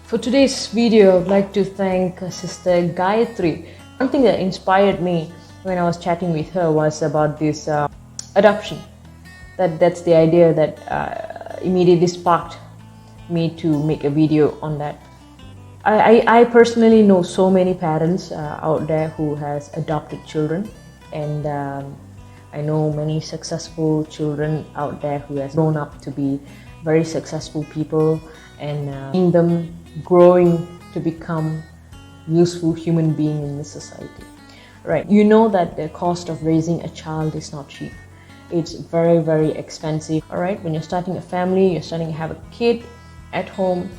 For today's video, I'd like to thank Sister Gayatri. One thing that inspired me when I was chatting with her was about this adoption. That's the idea that immediately sparked me to make a video on that. I personally know so many parents out there who has adopted children, and I know many successful children out there who has grown up to be very successful people, and seeing them growing to become useful human being in this society. Right, you know that the cost of raising a child is not cheap. It's very, very expensive. All right, when you're starting a family, you're starting to have a kid at home,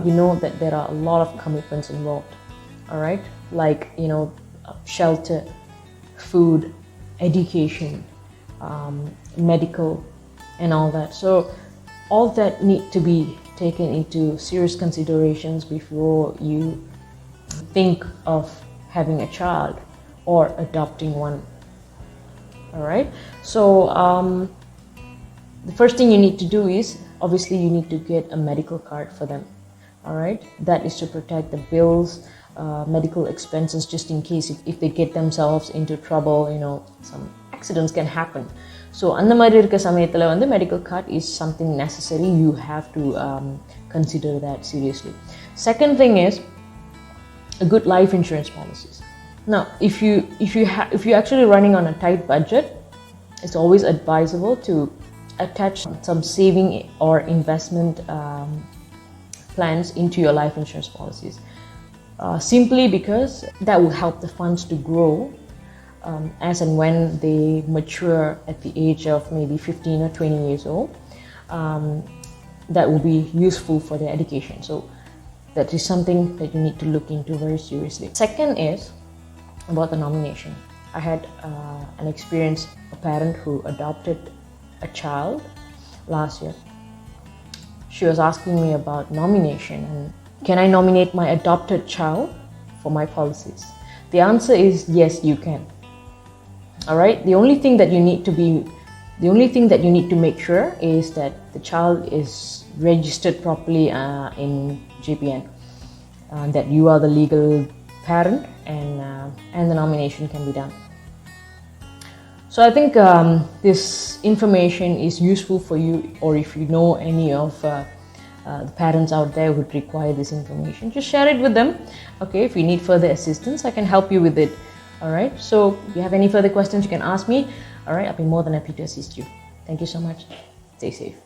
you know that there are a lot of commitments involved. All right, like, you know, shelter, food, education, medical, and all that. So all that need to be taken into serious considerations before you think of having a child or adopting one. All right, so the first thing you need to do is, obviously, you need to get a medical card for them. All right, that is to protect the bills, medical expenses, just in case if they get themselves into trouble, you know, some accidents can happen. So அந்த மாதிரி இருக்க சமயத்துல வந்து medical card is something necessary. You have to consider that seriously. Second thing is a good life insurance policies. Now, if you're actually running on a tight budget, it's always advisable to attach some saving or investment plans into your life insurance policies, simply because that will help the funds to grow as and when they mature at the age of maybe 15 or 20 years old. That will be useful for their education. So that is something that you need to look into very seriously. Second is about the nomination. I had an experience, a parent who adopted a child last year. She was asking me about nomination and can I nominate my adopted child for my policies? The answer is yes, you can. All right. The only thing that you need to make sure is that the child is registered properly in JPN, that you are the legal parent, and the nomination can be done. So I think this information is useful for you, or if you know any of the parents out there who would require this information, just share it with them. Okay, if you need further assistance, I can help you with it. All right, so if you have any further questions, you can ask me. All right, I'll be more than happy to assist you. Thank you so much. Stay safe.